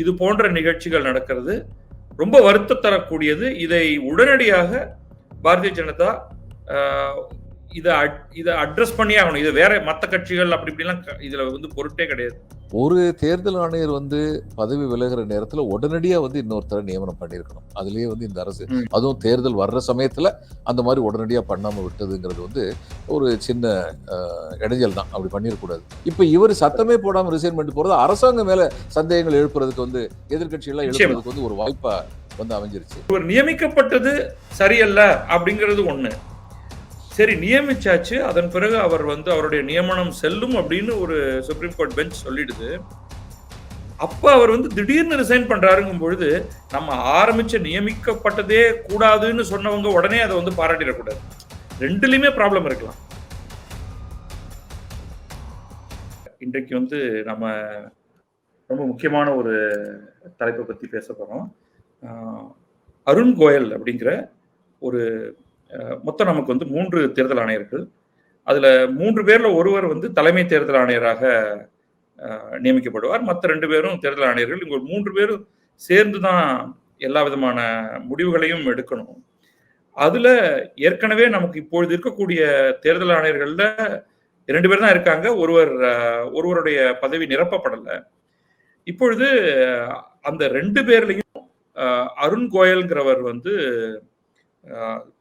இது போன்ற நிகழ்ச்சிகள் நடக்கிறது ரொம்ப வருத்தம் தரக்கூடியது. இதை உடனடியாக பாரதிய ஜனதா இதை அட்ரஸ் பண்ணி ஆகணும். இது வேற மற்ற கட்சிகள் அப்படி இப்படிலாம் இதுல பொருட்டே கிடையாது. ஒரு தேர்தல் ஆணையர் பதவி விலகிற நேரத்தில் உடனடியா இன்னொருத்தரை நியமனம் பண்ணியிருக்கணும். அதுலயே இந்த அரசு அதுவும் தேர்தல் வர்ற சமயத்துல அந்த மாதிரி உடனடியா பண்ணாம விட்டதுங்கிறது ஒரு சின்ன இடைஞ்சல் தான். அப்படி பண்ணிடக்கூடாது. இப்ப இவர் சத்தமே போடாம ரிசைன்மெண்ட் போறது அரசாங்கம் மேல சந்தேகங்கள் எழுப்புறதுக்கு எதிர்கட்சிகள் எழுப்புறதுக்கு ஒரு வாய்ப்பா அமைஞ்சிருச்சு. இவர் நியமிக்கப்பட்டது சரியல்ல அப்படிங்கிறது ஒண்ணு. சரி, நியமிச்சாச்சு, அதன் பிறகு அவர் அவருடைய நியமனம் செல்லும் அப்படின்னு ஒரு சுப்ரீம் கோர்ட் பெஞ்ச் சொல்லிடுது. அப்ப அவர் திடீர்னு ரிசைன் பண்றாருங்கும் பொழுது நம்ம ஆரம்பிச்ச நியமிக்கப்பட்டதே கூடாதுன்னு சொன்னவங்க உடனே அதை பாராட்டிடக்கூடாது. ரெண்டுலயுமே ப்ராப்ளம் இருக்கலாம். இன்றைக்கு நம்ம ரொம்ப முக்கியமான ஒரு தலைப்பை பத்தி பேச போறோம். அருண் கோயல் அப்படிங்கிற ஒரு மொத்தம் நமக்கு 3 தேர்தல் ஆணையர்கள். அதுல 3 பேர்ல ஒருவர் தலைமை தேர்தல் ஆணையராக நியமிக்கப்படுவார். மற்ற 2 பேரும் தேர்தல் ஆணையர்கள். இவங்க 3 பேரும் சேர்ந்துதான் எல்லா விதமான முடிவுகளையும் எடுக்கணும். அதுல ஏற்கனவே நமக்கு இப்பொழுது இருக்கக்கூடிய தேர்தல் ஆணையர்கள்ல 2 பேர் தான் இருக்காங்க. ஒருவருடைய பதவி நிரப்பப்படல. இப்பொழுது அந்த 2 பேர்லையும் அருண் கோயல்ங்கிறவர்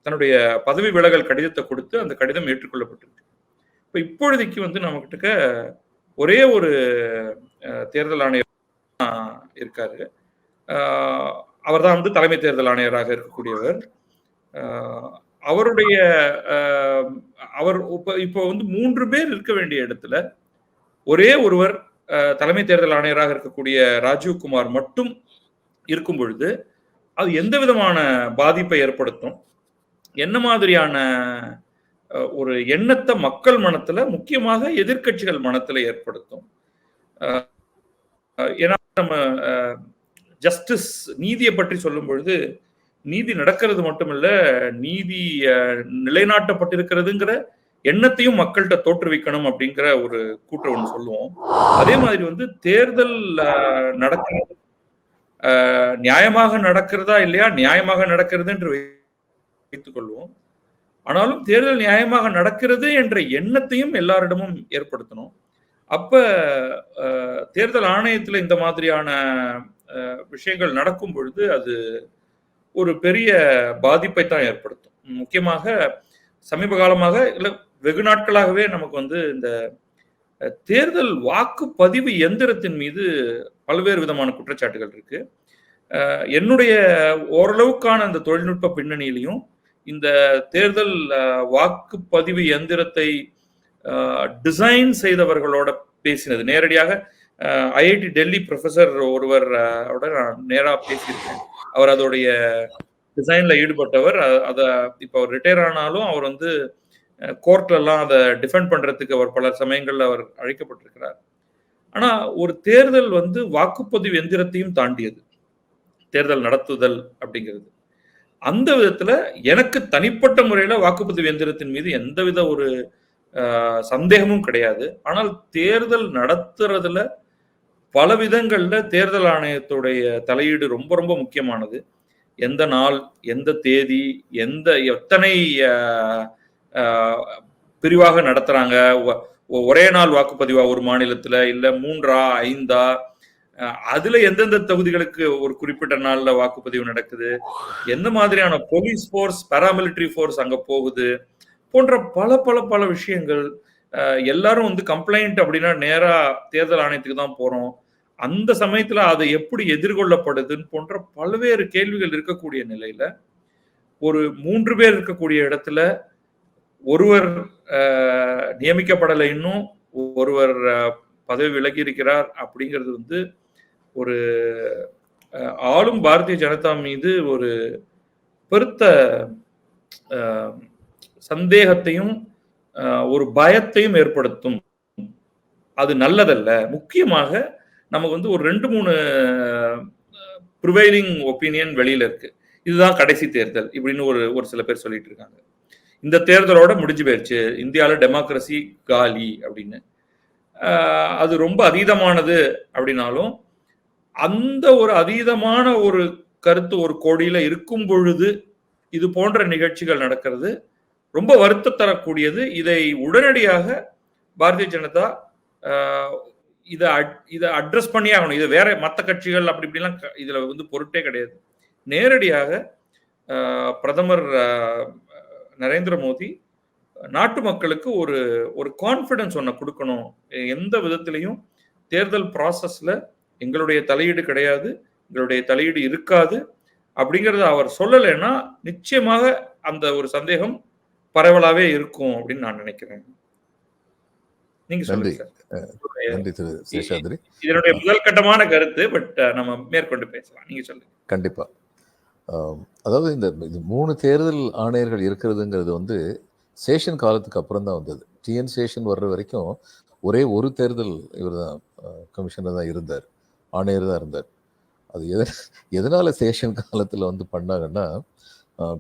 தன்னுடைய பதவி விலகல் கடிதத்தை கொடுத்து அந்த கடிதம் ஏற்றுக்கொள்ளப்பட்டிருக்கு. இப்ப இப்பொழுதைக்கு நமக்கிட்ட ஒரே ஒரு தேர்தல் ஆணையர் இருக்காரு. அவர் தான் தலைமை தேர்தல் ஆணையராக இருக்கக்கூடியவர். அவருடைய அவர் இப்போ 3 பேர் இருக்க வேண்டிய இடத்துல ஒரே ஒருவர் தலைமை தேர்தல் ஆணையராக இருக்கக்கூடிய ராஜீவ்குமார் மட்டும் இருக்கும் பொழுது அது எந்த விதமான பாதிப்பை ஏற்படுத்தும், என்ன மாதிரியான ஒரு எண்ணத்தை மக்கள் மனத்துல, முக்கியமாக எதிர்கட்சிகள் மனத்துல ஏற்படுத்தும்? ஏன்னா நம்ம ஜஸ்டிஸ், நீதியை பற்றி சொல்லும் பொழுது நீதி நடக்கிறது மட்டுமில்ல, நீதி நிலைநாட்டப்பட்டிருக்கிறதுங்கிற எண்ணத்தையும் மக்கள்கிட்ட தோற்றுவிக்கணும் அப்படிங்கிற ஒரு கூற்று ஒன்று சொல்லுவோம். அதே மாதிரி தேர்தல் நடக்கிறது நியாயமாக நடக்கிறதா இல்லையா, நியாயமாக நடக்கிறது என்று வைத்துக் கொள்வோம். ஆனாலும் தேர்தல் நியாயமாக நடக்கிறது என்ற எண்ணத்தையும் எல்லாரிடமும் ஏற்படுத்தணும். அப்ப தேர்தல் ஆணையத்தில் இந்த மாதிரியான விஷயங்கள் நடக்கும் பொழுது அது ஒரு பெரிய பாதிப்பை தான் ஏற்படுத்தும். முக்கியமாக சமீப காலமாக இல்ல வெகு நாட்களாகவே நமக்கு இந்த தேர்தல் வாக்குப்பதிவு எந்திரத்தின் மீது பல்வேறு விதமான குற்றச்சாட்டுகள் இருக்கு. என்னுடைய ஓரளவுக்கான அந்த தொழில்நுட்ப பின்னணியிலையும் இந்த தேர்தல் வாக்குப்பதிவு எந்திரத்தை டிசைன் செய்தவர்களோட பேசினது, நேரடியாக ஐஐடி டெல்லி ப்ரொஃபசர் ஒருவர் நான் நேராக பேசியிருக்கேன். அவர் அதோடைய டிசைன்ல ஈடுபட்டவர். அதை இப்போ அவர் ரிட்டையர் ஆனாலும் அவர் கோர்ட்ல எல்லாம் அதை டிஃபெண்ட் பண்றதுக்கு அவர் பல சமயங்கள்ல அவர் அழைக்கப்பட்டிருக்கிறார். ஆனா ஒரு தேர்தல் வாக்குப்பதிவு எந்திரத்தையும் தாண்டியது, தேர்தல் நடத்துதல் அப்படிங்கிறது. அந்த விதத்துல எனக்கு தனிப்பட்ட முறையில வாக்குப்பதிவு எந்திரத்தின் மீது எந்தவித ஒரு சந்தேகமும் கிடையாது. ஆனால் தேர்தல் நடத்துறதுல பல விதங்கள்ல தேர்தல் ஆணையத்துடைய தலையீடு ரொம்ப ரொம்ப முக்கியமானது. எந்த நாள், எந்த தேதி, எத்தனை பிரிவாக நடத்துறாங்க, ஒரே நாள் வாக்குப்பதிவா ஒரு மாநிலத்துல, இல்ல 3ஆ 5ஆ, அதுல எந்தெந்த தொகுதிகளுக்கு ஒரு குறிப்பிட்ட நாள்ல வாக்குப்பதிவு நடக்குது, எந்த மாதிரியான போலீஸ் போர்ஸ், பாராமிலிட்டரி போர்ஸ் அங்க போகுது போன்ற பல பல பல விஷயங்கள். எல்லாரும் கம்ப்ளைண்ட் அப்படின்னா நேரா தேர்தல் ஆணையத்துக்கு தான் போறோம். அந்த சமயத்துல அது எப்படி எதிர்கொள்ளப்படுதுன்னு போன்ற பல்வேறு கேள்விகள் இருக்கக்கூடிய நிலையில ஒரு 3 பேர் இருக்கக்கூடிய இடத்துல ஒருவர் நியமிக்கப்படலை, இன்னும் ஒருவர் பதவி விலகி இருக்கிறார் அப்படிங்கிறது ஒரு ஆளும் பாரதிய ஜனதா மீது ஒரு பெருத்த சந்தேகத்தையும் ஒரு பயத்தையும் ஏற்படுத்தும். அது நல்லதல்ல. முக்கியமாக நமக்கு ஒரு 2-3 ப்ரிவைலிங் ஒப்பீனியன் வெளியில இருக்கு. இதுதான் கடைசி தேர்தல் இப்படின்னு ஒரு சில பேர் சொல்லிட்டு இருக்காங்க. இந்த தேர்தலோட முடிஞ்சு போயிடுச்சு, இந்தியாவில் டெமோக்ரஸி காலி அப்படின்னு. அது ரொம்ப அதீதமானது அப்படின்னாலும் அந்த ஒரு அதீதமான ஒரு கருத்து ஒரு கோடியில இருக்கும் பொழுது இது போன்ற நிகழ்ச்சிகள் நடக்கிறது ரொம்ப வருத்தம் தரக்கூடியது. இதை உடனடியாக பாரதிய ஜனதா இதை அட்ரஸ் பண்ணியே ஆகணும். இது வேற மற்ற கட்சிகள் அப்படி இப்படிலாம் இதுல வந்து பொருட்டே கிடையாது. நேரடியாக பிரதமர் நரேந்திர மோடி நாட்டு மக்களுக்கு ஒரு ஒரு கான்ஃபிடன்ஸ் ஒன்று கொடுக்கணும். எந்த விதத்திலையும் தேர்தல் ப்ராசஸ்ல எங்களுடைய தலையீடு கிடையாது, எங்களுடைய தலையீடு இருக்காது அப்படிங்கறத அவர் சொல்லலைன்னா நிச்சயமாக அந்த ஒரு சந்தேகம் பரவலாவே இருக்கும் அப்படின்னு நான் நினைக்கிறேன். நீங்க சொல்லுங்க. நன்றி திரு சேஷாத்ரி. இதனுடைய முதல் கட்டமான கருத்து. பட் நம்ம மேற்கொண்டு பேசலாம். நீங்க சொல்லுங்க. கண்டிப்பா. அதாவது இந்த 3 தேர்தல் ஆணையர்கள் இருக்கிறதுங்கிறது வந்து சேஷன் காலத்துக்கு அப்புறம் தான் வந்தது. டிஎன் சேஷன் வர்ற வரைக்கும் ஒரே ஒரு தேர்தல் இவர் தான் கமிஷனர் தான் இருந்தார், ஆணையர் தான் இருந்தார். அது எதனால சேஷன் காலத்தில் வந்து பண்ணாங்கன்னா,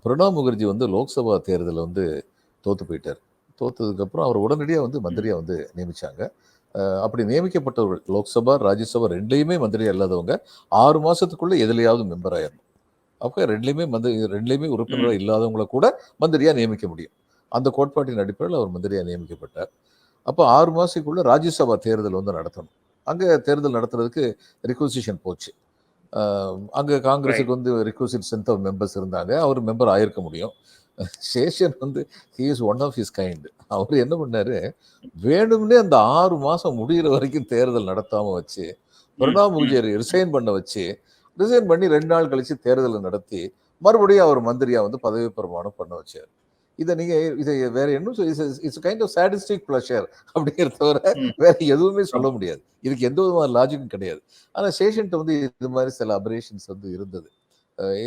பிரணாப் முகர்ஜி வந்து லோக்சபா தேர்தலில் வந்து தோத்து போயிட்டார். தோத்ததுக்கப்புறம் அவர் உடனடியாக வந்து மந்திரியாக வந்து நியமித்தாங்க. அப்படி நியமிக்கப்பட்டவர்கள் லோக்சபா ராஜ்யசபா ரெண்டுலேயுமே மந்திரியாக இல்லாதவங்க 6 மாதத்துக்குள்ளே எதுலையாவது மெம்பர் ஆயிடணும். அப்போ ரெண்டுலேயுமே உறுப்பினராக இல்லாதவங்களை கூட மந்திரியாக நியமிக்க முடியும். அந்த கோட்பாட்டின் அடிப்படையில் அவர் மந்திரியாக நியமிக்கப்பட்டார். அப்போ 6 மாதத்துக்குள்ளே ராஜ்யசபா தேர்தல் வந்து நடத்தணும். அங்கே தேர்தல் நடத்துறதுக்கு ரிக்வசிஷன் போச்சு. அங்கே காங்கிரஸுக்கு வந்து ரிக்வசிட் ஸ்ட்ரென்த் ஆஃப் மெம்பர்ஸ் இருந்தாங்க. அவர் மெம்பர் ஆயிருக்க முடியும். சேஷன் வந்து he is one of his kind. அவர் என்ன பண்ணாரு, வேணும்னே அந்த 6 மாதம் முடிகிற வரைக்கும் தேர்தல் நடத்தாமல் வச்சு பிரணாப் முகர்ஜி ரிசைன் பண்ணி 2 நாள் கழிச்சு தேர்தலை நடத்தி மறுபடியும் அவர் மந்திரியா வந்து பதவி பிரமாணம் பண்ண வச்சார். இதை வேற என்ன it's kind of sadistic pleasure அப்படிங்கிறத தவிர வேற எதுவுமே சொல்ல முடியாது. இதுக்கு எந்த விதமான லாஜிக்கும் கிடையாது. ஆனால் சேஷன்ட்ட வந்து இது மாதிரி சில அபரேஷன்ஸ் வந்து இருந்தது.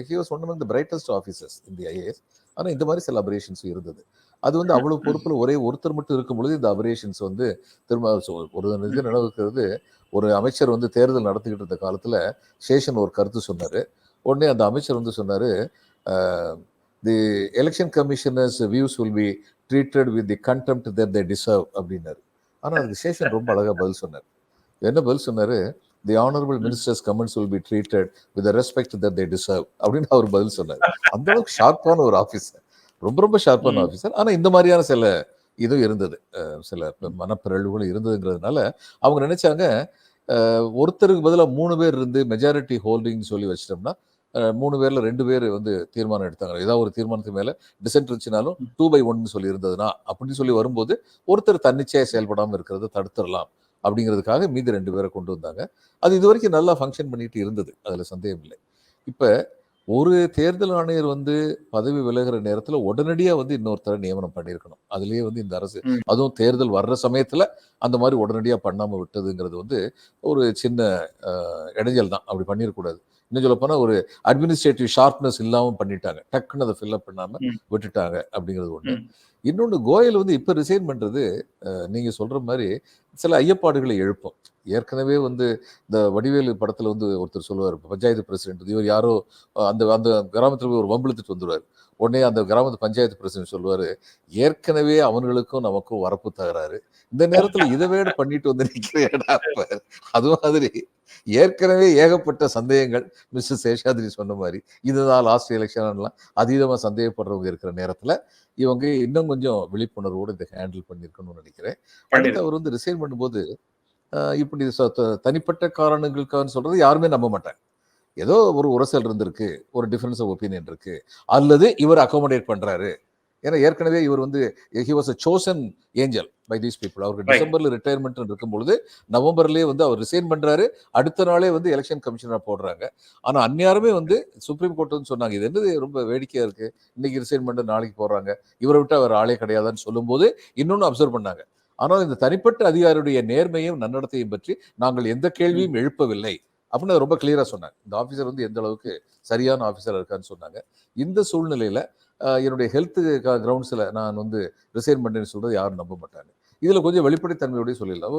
He was one of the brightest officers in the IAS. ஆனால் இந்த மாதிரி சில அபரேஷன்ஸும் இருந்தது. அது வந்து அவ்வளவு பொறுப்பில் ஒரே ஒருத்தர் மட்டும் இருக்கும் பொழுது இந்த அபரேஷன்ஸ் வந்து திரும்ப ஒரு நினைவுக்கிறது. ஒரு அமைச்சர் வந்து தேர்தல் நடத்திக்கிட்டு இருந்த காலத்தில் சேஷன் ஒரு கருத்து சொன்னார். உடனே அந்த அமைச்சர் வந்து சொன்னார், the election commissioners views will be treated with the contempt that they deserve அப்படின்னாரு. ஆனால் அதுக்கு சேஷன் ரொம்ப அழகாக பதில் சொன்னார். என்ன பதில் சொன்னார், the honourable minister's comments will be treated with respect that they deserve அப்படின்னு அவர் பதில் சொன்னார். அந்த அளவுக்கு ஷார்ப்பான ஒரு ஆஃபீஸர், ரொம்ப ஷார்ப்பான ஆஃபீஸர். ஆனால் இந்த மாதிரியான சில இதுவும் இருந்தது, சில மனப்பிறழ்வுகளும் இருந்ததுங்கிறதுனால அவங்க நினைச்சாங்க ஒருத்தருக்கு பதிலாக 3 பேர் இருந்து மெஜாரிட்டி ஹோல்டிங் சொல்லி வச்சிட்டோம்னா 3 பேர்ல 2 பேர் வந்து தீர்மானம் எடுத்தாங்க. ஏதாவது ஒரு தீர்மானத்துக்கு மேல டிசென்ட் இருந்துச்சுனாலும் 2/1 சொல்லி இருந்ததுன்னா அப்படின்னு சொல்லி வரும்போது ஒருத்தர் தன்னிச்சையாக செயல்படாமல் இருக்கிறத தடுத்துடலாம் அப்படிங்கிறதுக்காக மீதி 2 பேரை கொண்டு வந்தாங்க. அது இது வரைக்கும் நல்லா ஃபங்க்ஷன் பண்ணிட்டு இருந்தது, அதில் சந்தேகம் இல்லை. இப்போ ஒரு தேர்தல் ஆணையர் வந்து பதவி விலகிற நேரத்தில் உடனடியாக வந்து இன்னொருத்தரை நியமனம் பண்ணியிருக்கணும். அதுலேயே வந்து இந்த அரசு அதுவும் தேர்தல் வர்ற சமயத்தில் அந்த மாதிரி உடனடியாக பண்ணாமல் விட்டதுங்கிறது வந்து ஒரு சின்ன இடைஞ்சல் தான். அப்படி பண்ணிடக்கூடாது. இன்னும் சொல்ல போனால் ஒரு அட்மினிஸ்ட்ரேட்டிவ் ஷார்ப்னஸ் இல்லாமல் பண்ணிட்டாங்க, டக்குன்னு அதை ஃபில்அப் பண்ணாமல் விட்டுட்டாங்க அப்படிங்கிறது ஒன்று. இன்னொன்று, கோயல் வந்து இப்போ ரிசைன் பண்ணுறது நீங்கள் சொல்கிற மாதிரி சில ஐயப்பாடுகளை எழுப்பும். ஏற்கனவே வந்து இந்த வடிவேலு படத்தில் வந்து ஒருத்தர் சொல்லுவார், பஞ்சாயத்து பிரசிடென்ட் இவர் யாரோ அந்த அந்த கிராமத்தில் போய் ஒரு வம்பிழுத்துட்டு வந்துடுவார். உடனே அந்த கிராமத்து பஞ்சாயத்து பிரசிடென்ட் சொல்லுவார், ஏற்கனவே அவங்களுக்கும் நமக்கும் வரப்பு தகராறு, இந்த நேரத்தில் இதை வேட பண்ணிட்டு வந்து நிற்கிறேடா. அது மாதிரி ஏற்கனவே ஏகப்பட்ட சந்தேகங்கள் மிஸ்டர் சேஷாத்ரி சொன்ன மாதிரி இதுதான் லாஸ்ட் எலெக்ஷன்லாம் அதீதமாக சந்தேகப்படுறவங்க இருக்கிற நேரத்தில் இவங்க இன்னும் கொஞ்சம் விழிப்புணர்வோடு இதை ஹேண்டில் பண்ணியிருக்கணும்னு நினைக்கிறேன். அடுத்து அவர் வந்து ரிசைன் பண்ணும்போது இப்படி தனிப்பட்ட காரணங்களுக்காக சொல்றது யாருமே நம்ப மாட்டாங்க. ஏதோ ஒரு உரசல் இருந்திருக்கு, ஒரு டிஃபரன்ஸ் ஆஃப் ஒப்பீனியன் இருக்கு, அல்லது இவர் அகாமடேட் பண்றாரு. ஏன்னா ஏற்கனவே இவர் வந்து he was a chosen angel by these people. அவருக்கு டிசம்பர்ல ரிட்டையர்மெண்ட் இருக்கும்பொழுது நவம்பர்லேயே வந்து அவர் ரிசைன் பண்றாரு. அடுத்த நாளே வந்து எலெக்ஷன் கமிஷனராக போடுறாங்க. ஆனா அந்நியாருமே வந்து சுப்ரீம் கோர்ட் வந்து சொன்னாங்க, இது என்னது ரொம்ப வேடிக்கையா இருக்கு, இன்னைக்கு ரிசைன் பண்ணிட்டு நாளைக்கு போடுறாங்க, இவரை விட்டு அவர் ஆளே கிடையாதான்னு சொல்லும்போது இன்னொன்னு அப்சர்வ் பண்ணாங்க. ஆனால் இந்த தனிப்பட்ட அதிகாரியுடைய நேர்மையும் நன்னடத்தையும் பற்றி நாங்கள் எந்த கேள்வியும் எழுப்பவில்லை அப்படின்னு ரொம்ப கிளியரா சொன்னாங்க. இந்த ஆஃபீஸர் வந்து எந்த அளவுக்கு சரியான ஆஃபீஸர் இருக்கான்னு சொன்னாங்க. இந்த சூழ்நிலையில என்னுடைய ஹெல்த் கிரவுண்ட்ஸில் நான் வந்து ரிசைன் பண்ணேன்னு சொல்றது யாரும் நம்ப மாட்டாங்க. இதுல கொஞ்சம் வெளிப்படைத்தன்மையோடய சொல்லிடலாம்.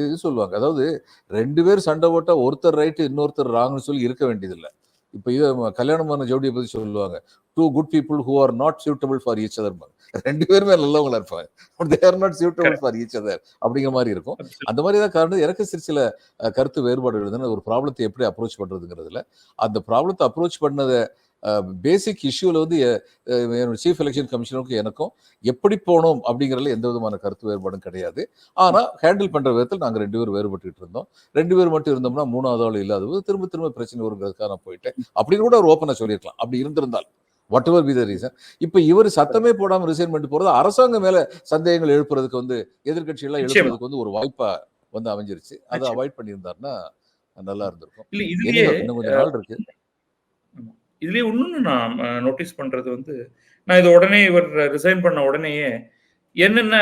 இது சொல்லுவாங்க, அதாவது 2 பேர் சண்டை போட்டா ஒருத்தர் ரைட்டு இன்னொருத்தர் ராங்னு சொல்லி இருக்க வேண்டியதில்லை. இப்போ இது கல்யாணமான ஜோடியை பத்தி சொல்லுவாங்க, 2 good people who are not suitable for each other. 2 பேருமே நல்லவங்களா இருப்பாங்க, they are not suitable for each other அப்படிங்கிற மாதிரி இருக்கும். அந்த மாதிரி தான் காரணம். எனக்கு சில கருத்து வேறுபாடுகள் இருந்தால் ஒரு ப்ராப்ளத்தை எப்படி அப்ரோச் பண்றதுங்கிறதுல, அந்த ப்ராப்ளத்தை அப்ரோச் பண்ணதை பேசிக் இஷ்யூல வந்து சீஃப் எலெக்ஷன் கமிஷனருக்கும் எனக்கும் எப்படி போனோம் அப்படிங்கிறதுல எந்த விதமான கருத்து வேறுபாடும் கிடையாது. ஆனா ஹேண்டில் பண்ற விதத்தில் நாங்க 2 பேரும் வேறுபட்டு இருந்தோம். 2 பேர் மட்டும் இருந்தோம்னா 3வது ஆள் இல்லாத போது திரும்ப பிரச்சனை வருங்கிறதுக்காக நான் போயிட்டேன் அப்படின்னு கூட ஒரு ஓப்பனா சொல்லியிருக்கலாம். அப்படி இருந்திருந்தால் what ever be the reason. இப்ப இவர் சத்தமே போடாம ரிசைன் பண்ணிட்டு போறது அரசாங்கம் மேல சந்தேகங்கள் எழுப்புறதுக்கு வந்து எதிர்கட்சியெல்லாம் எழுப்புறதுக்கு வந்து ஒரு வாய்ப்பா வந்து அமைஞ்சிருச்சு. அதை அவாய்ட் பண்ணியிருந்தாருன்னா நல்லா இருந்திருக்கும். இன்னும் கொஞ்சம் நாள் இருக்கு. இதுலயே இன்னொன்னு நான் நோட்டீஸ் பண்றது வந்து, நான் இது உடனே இவர் ரிசைன் பண்ண உடனேயே என்னென்ன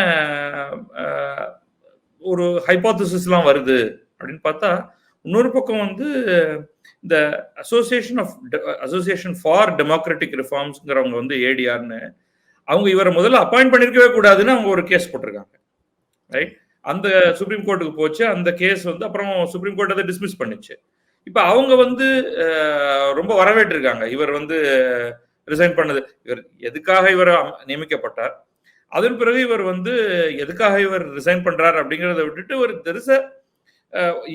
ஒரு ஹைபோதசிஸ்லாம் வருது அப்படின்னு பார்த்தா, இன்னொரு பக்கம் வந்து இந்த அசோசியேஷன் ஃபார் டெமோக்ராட்டிக் ரிஃபார்ம்ஸ்ங்கிறவங்க வந்து ஏடிஆர்னு அவங்க இவரை முதல்ல அப்பாயிண்ட் பண்ணிருக்கவே கூடாதுன்னு அவங்க ஒரு கேஸ் போட்டிருக்காங்க. ரைட், அந்த சுப்ரீம் கோர்ட்டுக்கு போச்சு. அந்த கேஸ் வந்து அப்புறம் சுப்ரீம் கோர்ட் அதை டிஸ்மிஸ் பண்ணிச்சு. இப்ப அவங்க வந்து ரொம்ப வரவேற்றிருக்காங்க இவர் வந்து ரிசைன் பண்ணது. இவர் எதுக்காக இவர் நியமிக்கப்பட்டார், அதன் பிறகு இவர் வந்து எதுக்காக இவர் ரிசைன் பண்றார் அப்படிங்கிறத விட்டுட்டு ஒரு தெரிச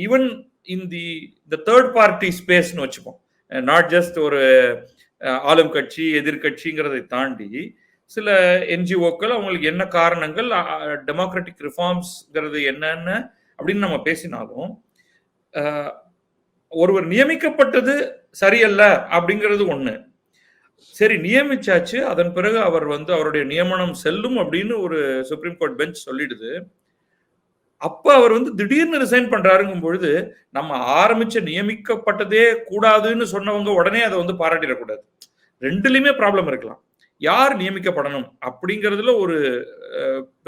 even in the third party ஸ்பேஸ்னு வச்சுப்போம். நாட் ஜஸ்ட் ஒரு ஆளும் கட்சி எதிர்கட்சிங்கிறதை தாண்டி சில என்ஜிஓக்கள் அவங்களுக்கு என்ன காரணங்கள், டெமோக்ராட்டிக் ரிஃபார்ம்ஸ்ங்கிறது என்னன்னு அப்படின்னு நம்ம பேசினாலும், ஒருவர் நியமிக்கப்பட்டது சரியல்ல அப்படிங்கிறது ஒண்ணு. சரி, நியமிச்சாச்சு, அதன் பிறகு அவர் வந்து அவருடைய நியமனம் செல்லும் அப்படின்னு ஒரு சுப்ரீம் கோர்ட் பெஞ்ச் சொல்லிடுது. அப்ப அவர் வந்து திடீர்னு ரிசைன் பண்றாருங்கும் பொழுது நம்ம ஆரம்பிச்ச நியமிக்கப்பட்டதே கூடாதுன்னு சொன்னவங்க உடனே அதை வந்து பாராட்டிடக்கூடாது. ரெண்டுலயுமே ப்ராப்ளம் இருக்கலாம். யார் நியமிக்கப்படணும் அப்படிங்கிறதுல ஒரு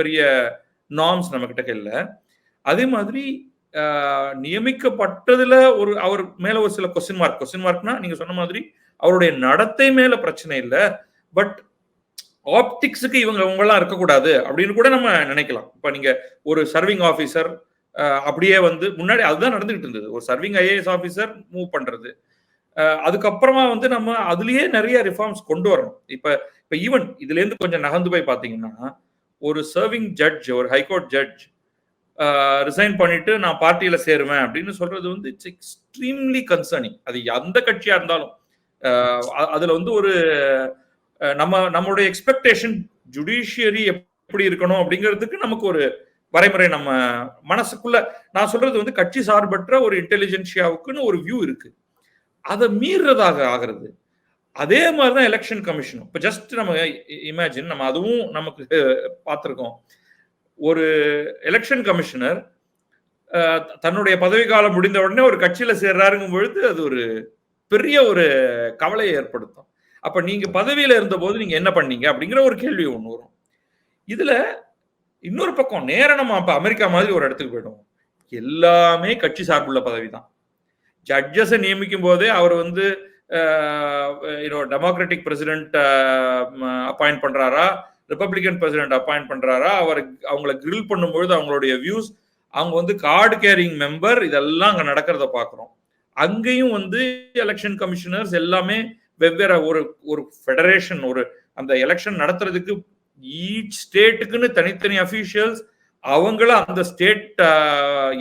பெரிய நார்ம்ஸ் நம்ம கிட்ட இல்ல. அதே மாதிரி நியமிக்கப்பட்டதுல ஒரு அவர் மேல ஒரு சில கொஸ்டின் மார்க்னா நீங்க சொன்ன மாதிரி அவருடைய நடத்தை மேல பிரச்சனை இல்லை, பட் ஆப்டிக்ஸுக்கு இவங்கெல்லாம் இருக்கக்கூடாது அப்படின்னு கூட நம்ம நினைக்கலாம். இப்ப நீங்க ஒரு சர்விங் ஆபீசர் அப்படியே வந்து முன்னாடி அதுதான் நடந்துகிட்டு இருந்தது, ஒரு சர்விங் ஐஏஎஸ் ஆபீசர் மூவ் பண்றது. அதுக்கப்புறமா வந்து நம்ம அதுலயே நிறைய ரிஃபார்ம்ஸ் கொண்டு வரணும். இப்ப ஈவன் இதுல இருந்து கொஞ்சம் நகர்ந்து போய் பாத்தீங்கன்னா, ஒரு சர்விங் ஜட்ஜ், ஒரு ஹைகோர்ட் ஜட்ஜ் ரிசைன் பண்ணிட்டு நான் பார்ட்டியில சேருவேன் அப்படின்னு சொல்றது வந்து இட்ஸ் எக்ஸ்ட்ரீம்லி கன்சர்னிங். அது எந்த கட்சியா இருந்தாலும் அதுல வந்து ஒரு நம்மளுடைய எக்ஸ்பெக்டேஷன் ஜுடிஷியரி எப்படி இருக்கணும் அப்படிங்கிறதுக்கு நமக்கு ஒரு வரைமுறை நம்ம மனசுக்குள்ள, நான் சொல்றது வந்து கட்சி சார்பற்ற ஒரு இன்டெலிஜென்சியாவுக்குன்னு ஒரு வியூ இருக்கு, அதை மீறதாக ஆகிறது. அதே மாதிரிதான் எலெக்ஷன் கமிஷனும். இப்ப ஜஸ்ட் நம்ம இமேஜின், நம்ம அதுவும் நமக்கு பார்த்திருக்கோம், ஒரு எலெக்ஷன் கமிஷனர் தன்னுடைய பதவி காலம் முடிந்த உடனே ஒரு கட்சியில சேர்றாருங்கும் பொழுது அது ஒரு பெரிய ஒரு கவலையை ஏற்படுத்தும். அப்ப நீங்க பதவியில இருந்த போது நீங்க என்ன பண்ணீங்க அப்படிங்கிற ஒரு கேள்வி ஒண்ணு வரும். இதுல இன்னொரு பக்கம் நேரம் நம்ம அப்ப அமெரிக்கா மாதிரி ஒரு இடத்துக்கு போயிடும், எல்லாமே கட்சி சார்புள்ள பதவி தான். ஜட்ஜஸை நியமிக்கும் போதே அவர் வந்து டெமோக்ராட்டிக் பிரசிடென்ட் அப்பாயிண்ட் பண்றாரா, ரிப்பப்ளிகன் பிரசிடென்ட் அப்பாயிண்ட் பண்றாரா, அவங்களை கிரில் பண்ணும்பொழுது அவங்களுடைய வியூஸ், அவங்க வந்து கார்டு கேரிங் மெம்பர், இதெல்லாம் அங்க நடக்கிறத பாக்குறோம். அங்கேயும் வந்து எலெக்ஷன் கமிஷனர்ஸ் எல்லாமே வெவ்வேறு ஒரு ஃபெடரேஷன், ஒரு அந்த எலெக்ஷன் நடத்துறதுக்கு ஈச் ஸ்டேட்டுக்குன்னு தனித்தனி அபிஷியல்ஸ், அவங்கள அந்த ஸ்டேட்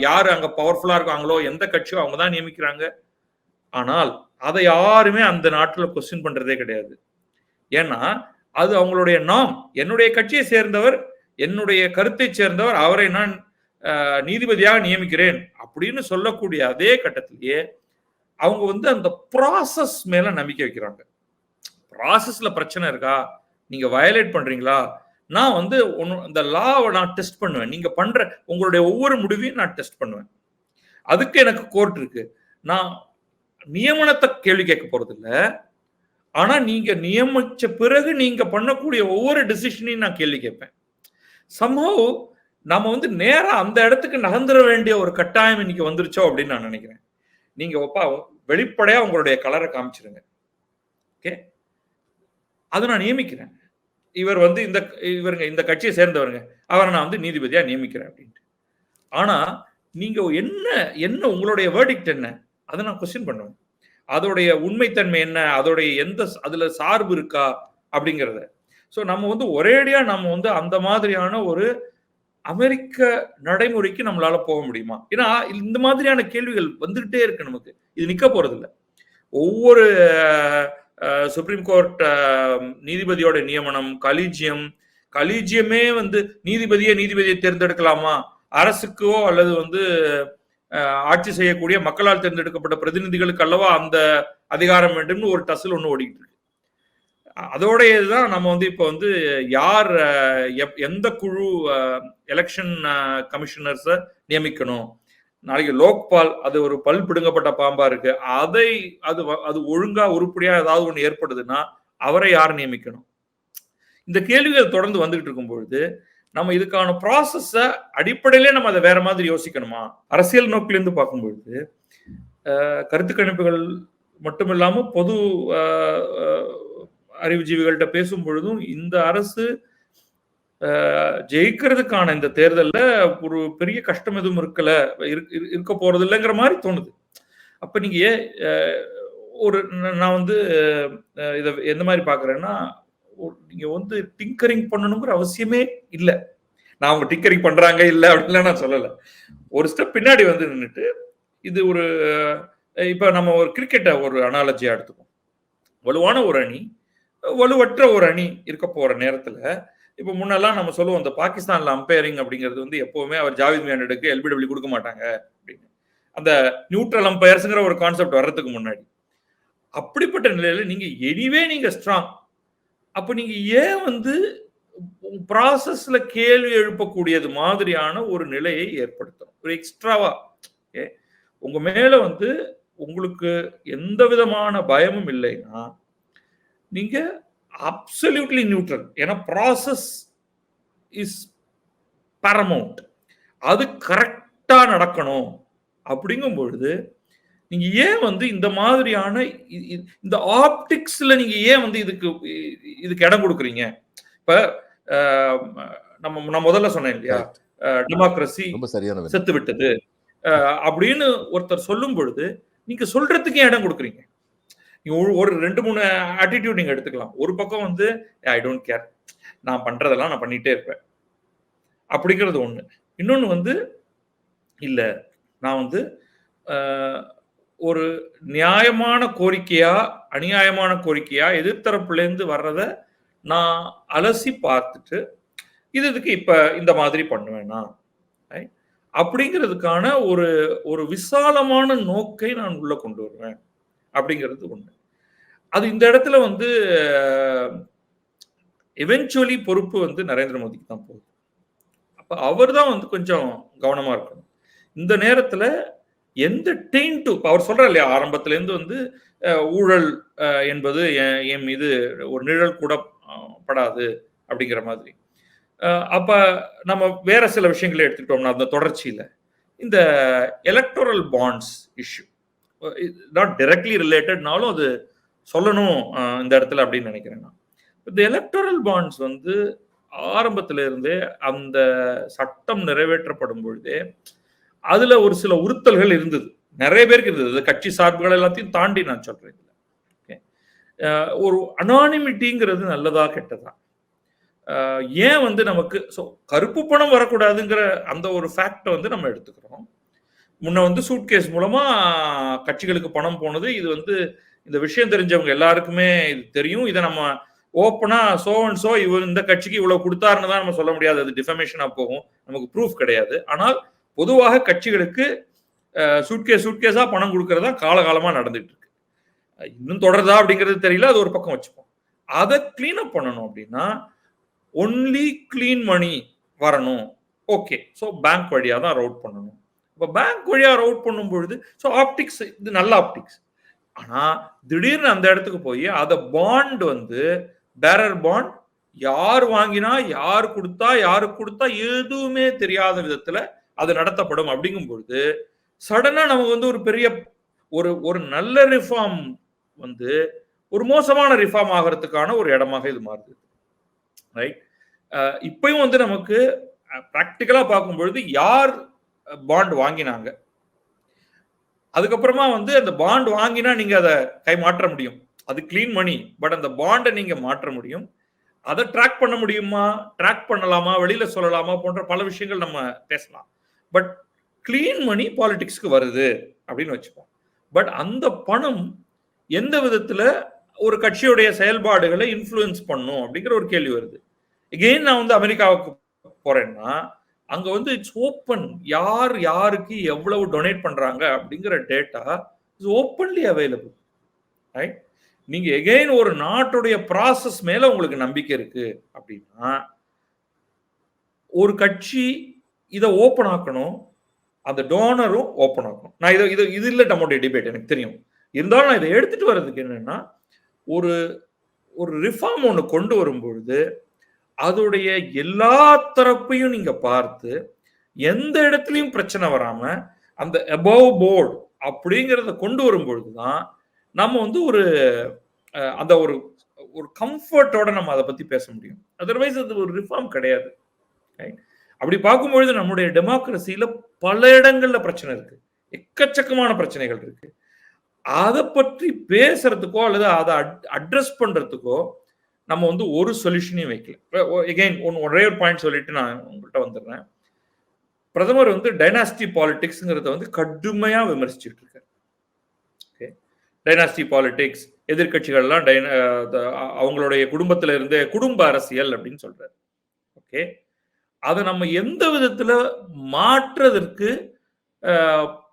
யாரு அங்க பவர்ஃபுல்லா இருக்காங்களோ எந்த கட்சியோ அவங்க தான் நியமிக்கிறாங்க. ஆனால் அதை யாருமே அந்த நாட்டில் கொஸ்டின் பண்றதே கிடையாது. ஏன்னா அது அவங்களுடைய நாம், என்னுடைய கட்சியை சேர்ந்தவர், என்னுடைய கருத்தை சேர்ந்தவர், அவரை நான் நீதிபதியாக நியமிக்கிறேன் அப்படின்னு சொல்லக்கூடிய அதே கட்டத்திலேயே அவங்க வந்து அந்த ப்ராசஸ் மேல நம்பிக்கை வைக்கிறாங்க. ப்ராசஸ்ல பிரச்சனை இருக்கா, நீங்க வயலேட் பண்றீங்களா, நான் வந்து இந்த லாவை நான் டெஸ்ட் பண்ணுவேன், நீங்க பண்ற உங்களுடைய ஒவ்வொரு முடிவையும் நான் டெஸ்ட் பண்ணுவேன், அதுக்கு எனக்கு கோர்ட் இருக்கு, நான் நியமனத்தை கேள்வி கேட்க போறது இல்ல, ஆனா நீங்க நியமிச்ச பிறகு நீங்க பண்ணக்கூடிய ஒவ்வொரு டிசிஷனையும் நான் கேள்வி கேட்பேன். சம்ஹவ் நாம வந்து நேரா அந்த இடத்துக்கு நகர்ந்துட வேண்டிய ஒரு கட்டாயம் இன்னைக்கு வந்துருச்சோ அப்படின்னு நான் நினைக்கிறேன். நீங்க வெளிப்படையா உங்களுடைய கலரை காமிச்சிருங்க, ஓகே, அதை நான் நியமிக்கிறேன், இவர் வந்து இவருங்க இந்த கட்சியை சேர்ந்தவருங்க, அவரை நான் வந்து நீதிபதியா நியமிக்கிறேன் அப்படின்ட்டு. ஆனா நீங்க என்ன உங்களுடைய வேர்டிக்ட் என்ன, அதை நான் கொஸ்டின் பண்ணுவேன். அதோடைய உண்மைத்தன்மை என்ன, அதோடைய அதுல சார்பு இருக்கா அப்படிங்கிறத. ஸோ நம்ம வந்து ஒரேடியா நம்ம வந்து அந்த மாதிரியான ஒரு அமெரிக்க நடைமுறைக்கு நம்மளால போக முடியுமா? ஏன்னா இந்த மாதிரியான கேள்விகள் வந்துகிட்டே இருக்கு நமக்கு. இது நிக்க போறதில்ல. ஒவ்வொரு சுப்ரீம் கோர்ட் நீதிபதியோட நியமனம், கலீஜியமே வந்து நீதிபதியை தேர்ந்தெடுக்கலாமா? அரசுக்கோ அல்லது வந்து ஆட்சி செய்யக்கூடிய மக்களால் தேர்ந்தெடுக்கப்பட்ட பிரதிநிதிகளுக்கு அல்லவா அந்த அதிகாரம் வேண்டும்னு ஒரு டசில் ஒன்று ஓடிட்டு இருக்கு. அதோடைய இதுதான் நம்ம வந்து இப்ப வந்து யார் எந்த குழு எலெக்ஷன் கமிஷனர்ஸை நியமிக்கணும். நாளைக்கு லோக்பால் அது ஒரு பல் பிடுங்கப்பட்ட பாம்பா இருக்கு. அது ஒழுங்கா உருப்படியா ஏதாவது ஒன்று ஏற்படுதுன்னா அவரை யார் நியமிக்கணும்? இந்த கேள்விகள் தொடர்ந்து வந்துகிட்டு இருக்கும் பொழுது நம்ம இதுக்கான ப்ராசஸ அடிப்படையிலே நம்ம அதை வேற மாதிரி யோசிக்கணுமா? அரசியல் நோக்கிலிருந்து பார்க்கும்பொழுது கருத்து கணிப்புகள் மட்டும் இல்லாம பொது அறிவுஜீவிகள்கிட்ட பேசும் பொழுதும் இந்த அரசு ஜெயிக்கிறதுக்கான இந்த தேர்தலில் ஒரு பெரிய கஷ்டம் எதுவும் இருக்க போறது இல்லைங்கிற மாதிரி தோணுது. அப்ப நீங்க நான் வந்து இதை எந்த மாதிரி பாக்குறேன்னா, நீங்க வந்து டிங்கரிங் பண்ணணுங்கிற அவசியமே இல்லை. நான் அவங்க டிங்கரிங் பண்றாங்க இல்லை அப்படின்னு நான் சொல்லலை. ஒரு ஸ்டெப் பின்னாடி வந்து நின்றுட்டு இது ஒரு இப்ப நம்ம ஒரு கிரிக்கெட்டை ஒரு அனாலஜியா எடுத்துக்கோம். வலுவான ஒரு அணி, வலுவற்ற ஒரு அணி இருக்க போற நேரத்துல இப்ப முன்னெல்லாம் நம்ம சொல்லுவோம் இந்த பாகிஸ்தான்ல அம்பையரிங் அப்படிங்கிறது வந்து எப்பவுமே அவர் ஜாவித் மியானடுக்கு எல்பிடபிள்யூ கொடுக்க மாட்டாங்க அப்படின்னு. அந்த நியூட்ரல் அம்பையர்ஸ்ங்கிற ஒரு கான்செப்ட் வர்றதுக்கு முன்னாடி அப்படிப்பட்ட நிலையில நீங்க ஸ்ட்ராங். அப்ப நீங்க ஏன் வந்து ப்ராசஸ்ல கேள்வி எழுப்பக்கூடியது மாதிரியான ஒரு நிலையை ஏற்படுத்தணும், ஒரு எக்ஸ்ட்ராவா. உங்க மேல வந்து உங்களுக்கு எந்த விதமான பயமும் இல்லைன்னா நீங்க அப்சல்யூட்லி நியூட்ரல். ஏன்னா ப்ராசஸ் இஸ் பாரமவுண்ட். அது கரெக்டா நடக்கணும். அப்படிங்கும் பொழுது நீங்க ஏன் வந்து இந்த மாதிரியான இந்த ஆப்டிக்ஸ்ல நீங்க ஏன் வந்து இதுக்கு இடம் கொடுக்குறீங்க? இப்ப நான் முதல்ல சொன்னேன் இல்லையா, டெமோக்ரஸி செத்து விட்டது அப்படின்னு ஒருத்தர் சொல்லும் பொழுது நீங்க சொல்றதுக்கு இடம் கொடுக்குறீங்க. ஒரு 2-3 ஆட்டிடியூட் நீங்க எடுத்துக்கலாம். ஒரு பக்கம் வந்து ஐ டோன்ட் கேர், நான் பண்றதெல்லாம் நான் பண்ணிட்டே இருப்பேன் அப்படிங்கிறது ஒண்ணு. இன்னொன்னு வந்து இல்ல, நான் வந்து ஒரு நியாயமான கோரிக்கையா அநியாயமான கோரிக்கையா எதிர்த்தரப்புல இருந்து வர்றத நான் அலசி பார்த்துட்டு இதுக்கு இப்ப இந்த மாதிரி பண்ணுவேனா அப்படிங்கிறதுக்கான ஒரு விசாலமான நோக்கை நான் உள்ள கொண்டு வருவேன் அப்படிங்கிறது ஒண்ணு. அது இந்த இடத்துல வந்து எவென்ச்சுவலி பொறுப்பு வந்து நரேந்திர மோடிக்கு தான் போகுது. அப்ப அவர் தான் வந்து கொஞ்சம் கவனமா இருக்கணும். இந்த நேரத்துல எந்த டெயின்ட் அவர் சொல்றாரு இல்லையா, ஆரம்பத்துல இருந்து வந்து ஊழல் என்பது என் மீது ஒரு நிழல் கூட படாது அப்படிங்கிற மாதிரி. அப்ப நம்ம வேற சில விஷயங்களை எடுத்துக்கிட்டோம்னா அந்த தொடர்ச்சியில இந்த electoral bonds issue not directly ரிலேட்டட்னாலும் அது சொல்லணும் இந்த இடத்துல அப்படின்னு நினைக்கிறேன். இந்த எலக்டோரல் பாண்ட்ஸ் வந்து ஆரம்பத்தில இருந்தே அந்த சட்டம் நிறைவேற்றப்படும் பொழுதே அதுல ஒரு சில உறுத்தல்கள் இருந்தது, நிறைய பேருக்கு இருந்தது. கட்சி சார்புகள் எல்லாத்தையும் தாண்டி நான் சொல்றேன். ஒரு அனானிமிட்டிங்கிறது நல்லதா கெட்டதா? ஏன் வந்து நமக்கு கருப்பு பணம் வரக்கூடாதுங்கிற அந்த ஒரு ஃபேக்டை வந்து நம்ம எடுத்துக்கிறோம். முன்ன வந்து சூட்கேஸ் மூலமா கட்சிகளுக்கு பணம் போனது, இது வந்து இந்த விஷயம் தெரிஞ்சவங்க எல்லாருக்குமே இது தெரியும். இதை நம்ம ஓப்பனா இந்த கட்சிக்கு இவ்வளவு கொடுத்தாருன்னு தான் நம்ம சொல்ல முடியாது, அது டிஃபமேஷனா போகும், நமக்கு ப்ரூஃப் கிடையாது. ஆனால் பொதுவாக கட்சிகளுக்கு சூட்கேஸா பணம் கொடுக்கறதா காலகாலமா நடந்துட்டு இருக்கு. இன்னும் தொடருதா அப்படிங்கிறது தெரியல, அது ஒரு பக்கம் வச்சுப்போம். அதை கிளீன் அப் பண்ணணும் அப்படின்னா ஒன்லி கிளீன் மணி வரணும். ஓகே, ஸோ பேங்க் வழியா தான் ரவுட் பண்ணணும். இப்போ பேங்க் வழியா ரவுட் பண்ணும் பொழுது ஆப்டிக்ஸ் இது நல்ல ஆப்டிக்ஸ். ஆனா திடீர்னு அந்த இடத்துக்கு போய் அதை பாண்ட் வந்து பேரர் பாண்ட் யார் வாங்கினா யார் கொடுத்தா எதுவுமே தெரியாத விதத்துல அது நடத்தப்படும் அப்படிங்கும் பொழுது சடனா நமக்கு வந்து ஒரு பெரிய ஒரு நல்ல ரிஃபார்ம் வந்து ஒரு மோசமான ரிஃபார்ம் ஆகிறதுக்கான ஒரு இடமாக இது மாறுது. ரைட், இப்பயும் வந்து நமக்கு பிராக்டிக்கலா பார்க்கும் பொழுது யார் பாண்ட் வாங்கினாங்க, அதுக்கப்புறமா வந்து அந்த பாண்ட் வாங்கினா நீங்க அதை கை மாற்ற முடியும். அது கிளீன் மணி. பட் அந்த பாண்டை நீங்க மாற்ற முடியும். அதை ட்ராக் பண்ண முடியுமா, ட்ராக் பண்ணலாமா, வெளியில சொல்லலாமா போன்ற பல விஷயங்கள் நம்ம பேசலாம். பட் கிளீன் மணி பாலிடிக்ஸ்க்கு வருது அப்படின்னு வச்சுப்போம். பட் அந்த பணம் எந்த விதத்துல ஒரு கட்சியுடைய செயல்பாடுகளை இன்ஃப்ளூயன்ஸ் பண்ணும் அப்படிங்கிற ஒரு கேள்வி வருது. எகெயின் நான் வந்து அமெரிக்காவுக்கு போறேன்னா அங்க வந்து இட்ஸ் ஓப்பன். யார் யாருக்கு எவ்வளவு டொனேட் பண்றாங்க அப்படிங்கிற data is openly available. Right? நீங்க எகெயின் ஒரு நாட்டுடைய ப்ராசஸ் மேல உங்களுக்கு நம்பிக்கை இருக்கு அப்படின்னா ஒரு கட்சி இதை ஓப்பன் ஆக்கணும், அந்த டோனரும் ஓப்பன் ஆக்கணும். நான் இது இல்லை நம்மளுடைய டிபேட், எனக்கு தெரியும். இருந்தாலும் நான் இதை எடுத்துட்டு வர்றதுக்கு என்னன்னா, ஒரு ஒரு ரிஃபார்ம் ஒன்று கொண்டு வரும்பொழுது அதோடைய எல்லா தரப்பையும் நீங்க பார்த்து எந்த இடத்துலையும் பிரச்சனை வராம அந்த அபவ் போர்டு அப்படிங்கிறத கொண்டு வரும்பொழுது தான் நம்ம வந்து ஒரு அந்த ஒரு ஒரு கம்ஃபர்ட்டோட நம்ம அதை பத்தி பேச முடியும். அதர்வைஸ் அது ஒரு ரிஃபார்ம் கிடையாது. அப்படி பார்க்கும்பொழுது நம்முடைய டெமோக்ரஸியில பல இடங்கள்ல பிரச்சனை இருக்கு, எக்கச்சக்கமான பிரச்சனைகள் இருக்கு. அதை பற்றி பேசுறதுக்கோ அல்லது அதை அட்ரஸ் பண்றதுக்கோ நம்ம வந்து ஒரு சொல்யூஷனையும் வைக்கல. எகைன் ஒரே ஒரு பாயிண்ட் சொல்லிட்டு நான் உங்கள்கிட்ட வந்துடுறேன். பிரதமர் வந்து டைனாஸ்டி பாலிடிக்ஸ்ங்கிறத வந்து கடுமையா விமர்சிச்சுட்டு இருக்காரு. டைனாஸ்டி பாலிடிக்ஸ், எதிர்கட்சிகள்லாம் அவங்களுடைய குடும்பத்துல இருந்து குடும்ப அரசியல் அப்படின்னு சொல்றாரு. ஓகே, அதை நம்ம எந்த விதத்துல மாற்றுறதற்கு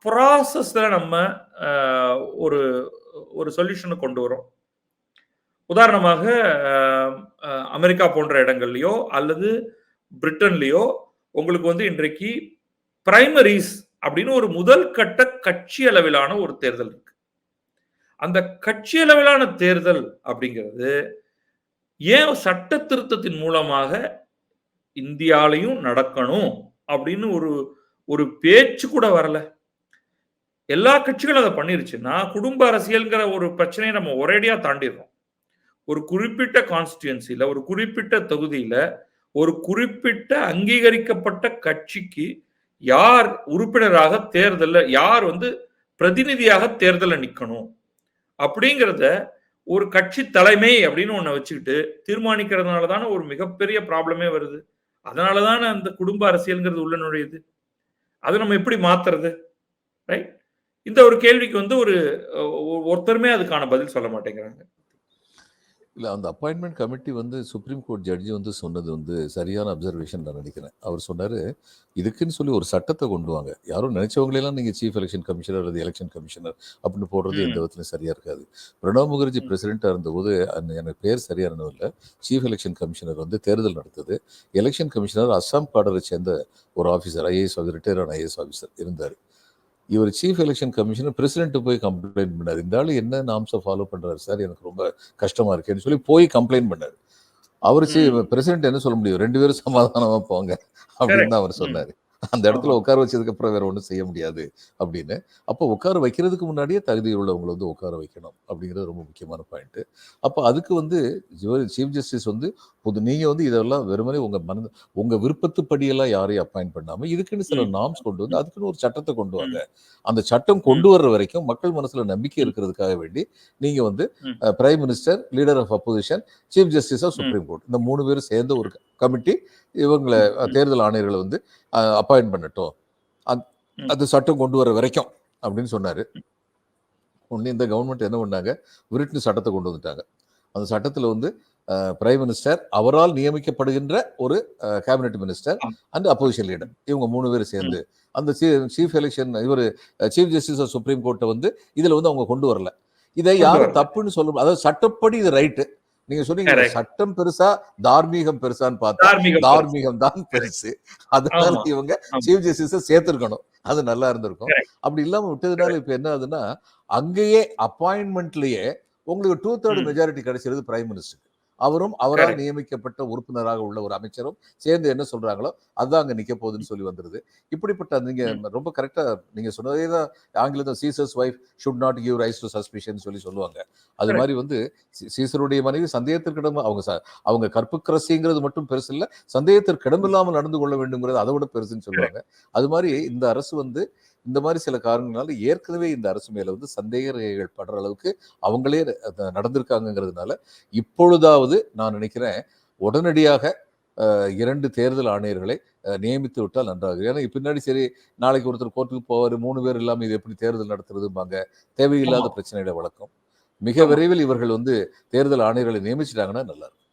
ப்ராசஸ்ல நம்ம ஒரு ஒரு சொல்யூஷனை கொண்டு வரோம். உதாரணமாக அமெரிக்கா போன்ற இடங்கள்லயோ அல்லது பிரிட்டன்லயோ உங்களுக்கு வந்து இன்றைக்கு பிரைமரிஸ் அப்படின்னு ஒரு முதல் கட்ட கட்சி அளவிலான ஒரு தேர்தல் இருக்கு. அந்த கட்சி அளவிலான தேர்தல் அப்படிங்கிறது ஏன் சட்ட திருத்தத்தின் மூலமாக இந்தியாலையும் நடக்கணும் அப்படின்னு ஒரு ஒரு பேச்சு கூட வரல. எல்லா கட்சிகளும் அதை பண்ணிருச்சுன்னா குடும்ப அரசியல்ங்கிற ஒரு பிரச்சனையை நம்ம ஒரேடியா தாண்டிடுறோம். ஒரு குறிப்பிட்ட கான்ஸ்டிடுவன்சில, ஒரு குறிப்பிட்ட தொகுதியில, ஒரு குறிப்பிட்ட அங்கீகரிக்கப்பட்ட கட்சிக்கு யார் உறுப்பினராக தேர்தல்ல, யார் வந்து பிரதிநிதியாக தேர்தலில் நிக்கணும் அப்படிங்கிறத ஒரு கட்சி தலைமை அப்படின்னு ஒண்ணு வச்சுக்கிட்டு தீர்மானிக்கிறதுனால தானே ஒரு மிகப்பெரிய ப்ராப்ளமே வருது. அதனாலதானே அந்த குடும்ப அரசியல்ங்கிறது உள்ள நுழையுது. அதை நம்ம எப்படி மாத்துறது? ரைட்? இந்த ஒரு கேள்விக்கு வந்து ஒருத்தருமே அதுக்கான பதில் சொல்ல மாட்டேங்கிறாங்க. இல்லை, அந்த அப்பாயின்மெண்ட் கமிட்டி வந்து சுப்ரீம் கோர்ட் ஜட்ஜி வந்து சொன்னது வந்து சரியான அப்சர்வேஷன் நான் நினைக்கிறேன். அவர் சொன்னார், இதுக்குன்னு சொல்லி ஒரு சட்டத்தை கொண்டு வாங்க. யாரும் நினைச்சவங்களெல்லாம் நீங்கள் சீஃப் எலெக்ஷன் கமிஷனர் அல்லது எலெக்ஷன் கமிஷனர் அப்படின்னு போடுறது எந்த விதத்துலையும் சரியாக இருக்காது. பிரணாப் முகர்ஜி பிரசிடென்ட்டாக இருந்தபோது எனக்கு பேர் சரியான இல்லை, சீஃப் எலெக்ஷன் கமிஷனர் வந்து தேர்தல் நடத்தது. எலெக்ஷன் கமிஷனர் அஸ்ஸாம் காடரை சேர்ந்த ஒரு ஆஃபீஸர், ஐஏஎஸ் ரிட்டையர் ஆன ஐஏஎஸ் ஆஃபீஸர் இருந்தார். இவர் சீஃப் எலெக்ஷன் கமிஷனர் பிரசிடென்ட் போய் கம்ப்ளைண்ட் பண்ணார். இந்த ஆள் என்ன நாம்ஸை ஃபாலோ பண்ணுறாரு சார், எனக்கு ரொம்ப கஷ்டமா இருக்கேன்னு சொல்லி போய் கம்ப்ளைண்ட் பண்ணார். அவர் பிரசிடென்ட் என்ன சொல்ல முடியும், 2 பேரும் சமாதானமா போங்க அப்படின்னு தான் அவர் சொன்னார். அந்த இடத்துல உட்கார வச்சதுக்கு அப்புறம் வேற ஒன்றும் செய்ய முடியாது அப்படின்னு. அப்போ உட்கார வைக்கிறதுக்கு முன்னாடியே தகுதி உள்ளவங்களை வந்து உட்கார வைக்கணும் அப்படிங்கிறது ரொம்ப முக்கியமான பாயிண்ட். அப்போ அதுக்கு வந்து சீஃப் ஜஸ்டிஸ் வந்து நீங்க வந்து இதெல்லாம் வெறுமனே உங்க விருப்பத்துப்படியெல்லாம் யாரையும் அப்பாயிண்ட் பண்ணாம இதுக்குன்னு சில நார்ம்ஸ் கொண்டு வந்து அதுக்குன்னு ஒரு சட்டத்தை கொண்டு வாங்க. அந்த சட்டம் கொண்டு வர்ற வரைக்கும் மக்கள் மனசுல நம்பிக்கை இருக்கிறதுக்காக வேண்டி நீங்க வந்து prime minister, leader of opposition, chief justice of supreme court, இந்த 3 பேரும் சேர்ந்த ஒரு கமிட்டி இவங்களை தேர்தல் ஆணையர்களை வந்து அப்பாயிண்ட் பண்ணட்டும், அது சட்டம் கொண்டு வர வரைக்கும் அப்படின்னு சொன்னாரு. ஒன்று இந்த கவர்மெண்ட் என்ன பண்ணாங்க, விரிட்டு சட்டத்தை கொண்டு வந்துட்டாங்க. அந்த சட்டத்தில் வந்து பிரைம் மினிஸ்டர், அவரால் நியமிக்கப்படுகின்ற ஒரு cabinet minister and opposition leader, இவங்க 3 பேர் சேர்ந்து அந்த சீஃப் எலெக்ஷன் இவர் சீஃப் ஜஸ்டிஸ் ஆஃப் சுப்ரீம் கோர்ட்டை வந்து இதுல வந்து அவங்க கொண்டு வரல. இதை யாரும் தப்புன்னு சொல்ல, அதாவது சட்டப்படி இது ரைட்டு. நீங்க சொன்னீங்க சட்டம் பெருசா தார்மீகம் பெருசான்னு பார்த்தா தார்மீகம் தான் பெருசு. அதனால இவங்க சீஃப் ஜஸ்டிஸ சேர்த்திருக்கணும், அது நல்லா இருந்திருக்கும். அப்படி இல்லாம விட்டதுனால இப்ப என்ன ஆகுதுன்னா, அங்கேயே அப்பாயின்மெண்ட்லயே உங்களுக்கு 2/3 மெஜாரிட்டி கிடைச்சிருது பிரைம் மினிஸ்டருக்கு. அவரும் அவரால் நியமிக்கப்பட்ட உறுப்பினராக உள்ள ஒரு அமைச்சரும் சேர்ந்து என்ன சொல்றாங்களோ அதுதான் அங்க நிக்க போகுதுன்னு சொல்லி வந்துருது. இப்படிப்பட்ட நீங்க ரொம்ப கரெக்டா நீங்க சொன்னதே தான் ஆங்கிலத்தில் scissors wife should not give rice to suspicion சொல்லி சொல்லுவாங்க. அது மாதிரி வந்து சீசருடைய மனைவி சந்தேகத்திற்கிடம், அவங்க கற்புக்கரசிங்கிறது மட்டும் பெருசு இல்லை, சந்தேகத்திற்கிடமில்லாமல் நடந்து கொள்ள வேண்டும்ங்கிறது அதை விட பெருசுன்னு சொல்லுவாங்க. அது மாதிரி இந்த அரசு வந்து இந்த மாதிரி சில காரணங்களால ஏற்கனவே இந்த அரசு மேல வந்து சந்தேகங்கள் படுற அளவுக்கு அவங்களே நடந்திருக்காங்கிறதுனால இப்பொழுதாவது நான் நினைக்கிறேன் உடனடியாக 2 தேர்தல் ஆணையர்களை நியமித்து விட்டால் நன்றாக. ஏன்னா பின்னாடி சரி நாளைக்கு ஒருத்தர் கோர்ட்டுக்கு போவாரு, 3 பேர் இல்லாம இது எப்படி தேர்தல் நடத்துறதும்பாங்க. தேவையில்லாத பிரச்சனைகளை வளர்க்கும். மிக விரைவில் இவர்கள் வந்து தேர்தல் ஆணையர்களை நியமிச்சிட்டாங்கன்னா நல்லா இருக்கும்.